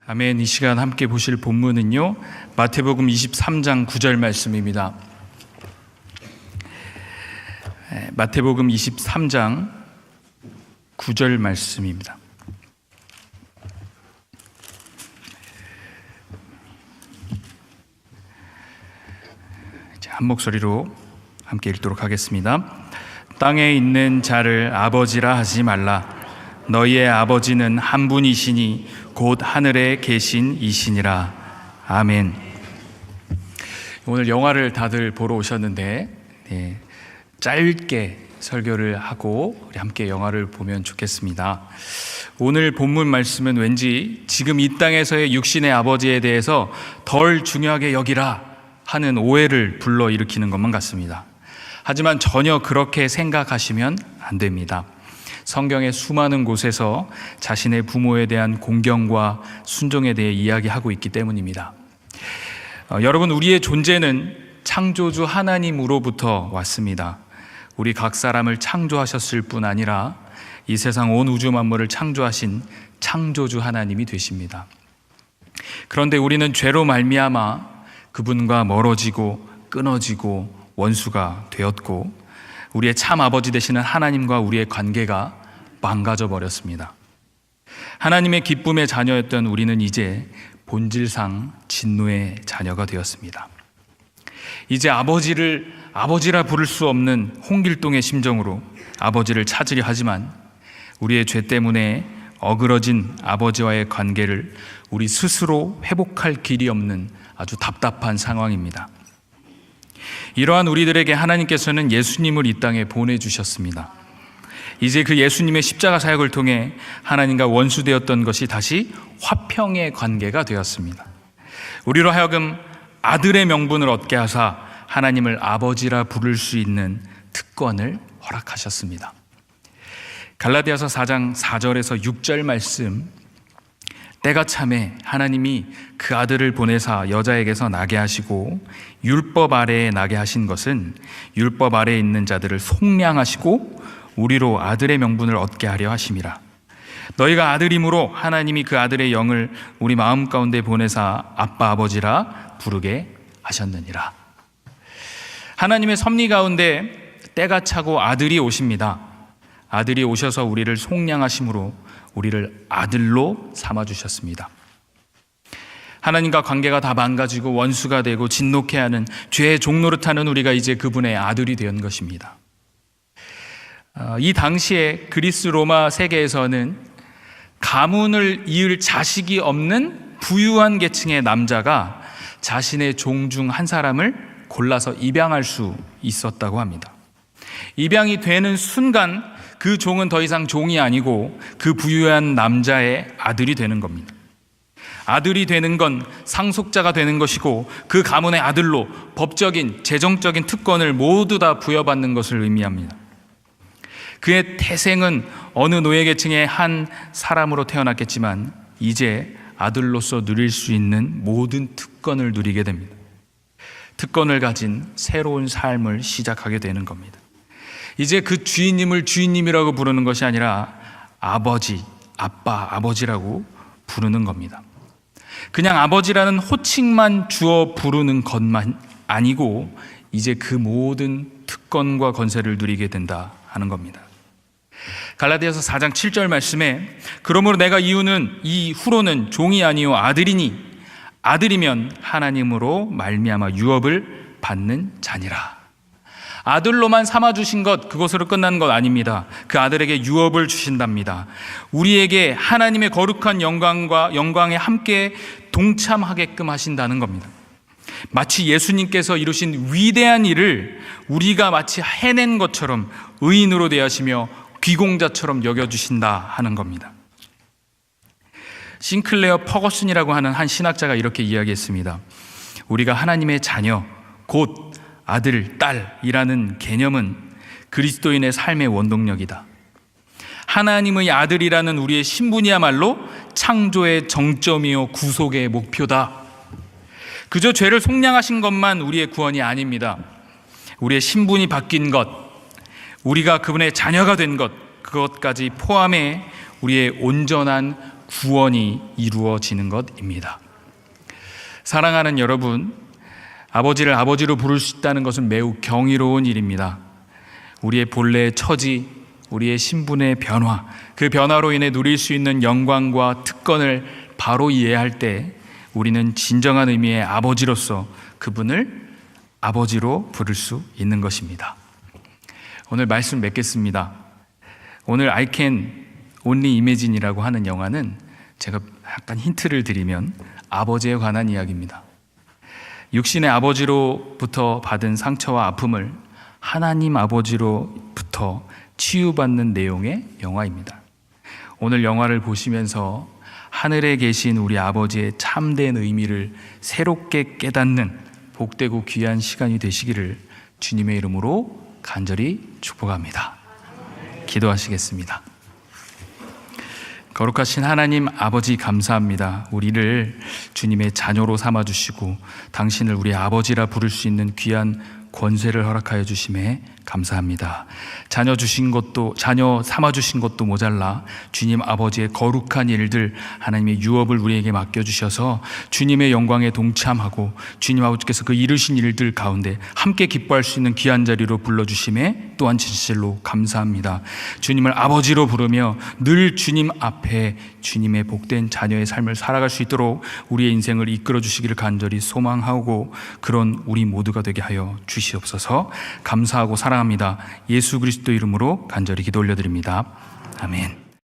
아멘. 이 시간 함께 보실 본문은요, 마태복음 23장 9절 말씀입니다. 마태복음 23장 9절 말씀입니다. 한 목소리로 함께 읽도록 하겠습니다. 땅에 있는 자를 아버지라 하지 말라. 너희의 아버지는 한 분이시니 곧 하늘에 계신 이시니라. 아멘. 오늘 영화를 다들 보러 오셨는데 짧게 설교를 하고 우리 함께 영화를 보면 좋겠습니다. 오늘 본문 말씀은 왠지 지금 이 땅에서의 육신의 아버지에 대해서 덜 중요하게 여기라 하는 오해를 불러일으키는 것만 같습니다. 하지만 전혀 그렇게 생각하시면 안 됩니다. 성경의 수많은 곳에서 자신의 부모에 대한 공경과 순종에 대해 이야기하고 있기 때문입니다. 여러분, 우리의 존재는 창조주 하나님으로부터 왔습니다. 우리 각 사람을 창조하셨을 뿐 아니라 이 세상 온 우주 만물을 창조하신 창조주 하나님이 되십니다. 그런데 우리는 죄로 말미암아 그분과 멀어지고 끊어지고 원수가 되었고, 우리의 참 아버지 되시는 하나님과 우리의 관계가 망가져 버렸습니다. 하나님의 기쁨의 자녀였던 우리는 이제 본질상 진노의 자녀가 되었습니다. 이제 아버지라 부를 수 없는 홍길동의 심정으로 아버지를 찾으려 하지만 우리의 죄 때문에 어그러진 아버지와의 관계를 우리 스스로 회복할 길이 없는 아주 답답한 상황입니다. 이러한 우리들에게 하나님께서는 예수님을 이 땅에 보내주셨습니다. 이제 그 예수님의 십자가 사역을 통해 하나님과 원수되었던 것이 다시 화평의 관계가 되었습니다. 우리로 하여금 아들의 명분을 얻게 하사 하나님을 아버지라 부를 수 있는 특권을 허락하셨습니다. 갈라디아서 4장 4절에서 6절 말씀, 때가 참에 하나님이 그 아들을 보내사 여자에게서 나게 하시고 율법 아래에 나게 하신 것은 율법 아래에 있는 자들을 속량하시고 우리로 아들의 명분을 얻게 하려 하심이라. 너희가 아들이므로 하나님이 그 아들의 영을 우리 마음 가운데 보내사 아빠 아버지라 부르게 하셨느니라. 하나님의 섭리 가운데 때가 차고 아들이 오십니다. 아들이 오셔서 우리를 속량하심으로 우리를 아들로 삼아주셨습니다. 하나님과 관계가 다 망가지고 원수가 되고 진노케하는 죄의 종노릇하는 우리가 이제 그분의 아들이 된 것입니다. 이 당시에 그리스 로마 세계에서는 가문을 이을 자식이 없는 부유한 계층의 남자가 자신의 종 중 한 사람을 골라서 입양할 수 있었다고 합니다. 입양이 되는 순간 그 종은 더 이상 종이 아니고 그 부유한 남자의 아들이 되는 겁니다. 아들이 되는 건 상속자가 되는 것이고 그 가문의 아들로 법적인, 재정적인 특권을 모두 다 부여받는 것을 의미합니다. 그의 태생은 어느 노예계층의 한 사람으로 태어났겠지만 이제 아들로서 누릴 수 있는 모든 특권을 누리게 됩니다. 특권을 가진 새로운 삶을 시작하게 되는 겁니다. 이제 그 주인님을 주인님이라고 부르는 것이 아니라 아버지, 아빠, 아버지라고 부르는 겁니다. 그냥 아버지라는 호칭만 주어 부르는 것만 아니고 이제 그 모든 특권과 권세를 누리게 된다 하는 겁니다. 갈라디아서 4장 7절 말씀에 그러므로 내가 이후로는 종이 아니요 아들이니 아들이면 하나님으로 말미암아 유업을 받는 자니라. 아들로만 삼아주신 것, 그것으로 끝난 것 아닙니다. 그 아들에게 유업을 주신답니다. 우리에게 하나님의 거룩한 영광에 함께 동참하게끔 하신다는 겁니다. 마치 예수님께서 이루신 위대한 일을 우리가 마치 해낸 것처럼 의인으로 대하시며 귀공자처럼 여겨주신다 하는 겁니다. 싱클레어 퍼거슨이라고 하는 한 신학자가 이렇게 이야기했습니다. 우리가 하나님의 자녀, 곧 아들, 딸이라는 개념은 그리스도인의 삶의 원동력이다. 하나님의 아들이라는 우리의 신분이야말로 창조의 정점이요 구속의 목표다. 그저 죄를 속량하신 것만 우리의 구원이 아닙니다. 우리의 신분이 바뀐 것, 우리가 그분의 자녀가 된 것, 그것까지 포함해 우리의 온전한 구원이 이루어지는 것입니다. 사랑하는 여러분, 아버지를 아버지로 부를 수 있다는 것은 매우 경이로운 일입니다. 우리의 본래의 처지, 우리의 신분의 변화, 그 변화로 인해 누릴 수 있는 영광과 특권을 바로 이해할 때 우리는 진정한 의미의 아버지로서 그분을 아버지로 부를 수 있는 것입니다. 오늘 말씀 맺겠습니다. 오늘 I Can Only Imagine이라고 하는 영화는 제가 약간 힌트를 드리면 아버지에 관한 이야기입니다. 육신의 아버지로부터 받은 상처와 아픔을 하나님 아버지로부터 치유받는 내용의 영화입니다. 오늘 영화를 보시면서 하늘에 계신 우리 아버지의 참된 의미를 새롭게 깨닫는 복되고 귀한 시간이 되시기를 주님의 이름으로 간절히 축복합니다. 기도하시겠습니다. 거룩하신 하나님 아버지, 감사합니다. 우리를 주님의 자녀로 삼아주시고 당신을 우리 아버지라 부를 수 있는 귀한 권세를 허락하여 주심에 감사합니다. 자녀 삼아주신 것도 모자라 주님 아버지의 거룩한 일들, 하나님의 유업을 우리에게 맡겨주셔서 주님의 영광에 동참하고 주님 아버지께서 그 이루신 일들 가운데 함께 기뻐할 수 있는 귀한 자리로 불러주심에 또한 진실로 감사합니다. 주님을 아버지로 부르며 늘 주님 앞에 주님의 복된 자녀의 삶을 살아갈 수 있도록 우리의 인생을 이끌어 주시기를 간절히 소망하고 그런 우리 모두가 되게 하여 주시옵소서. 감사하고 사랑합니다. 예수 그리스도 이름으로 간절히 기도 올려드립니다. 아멘.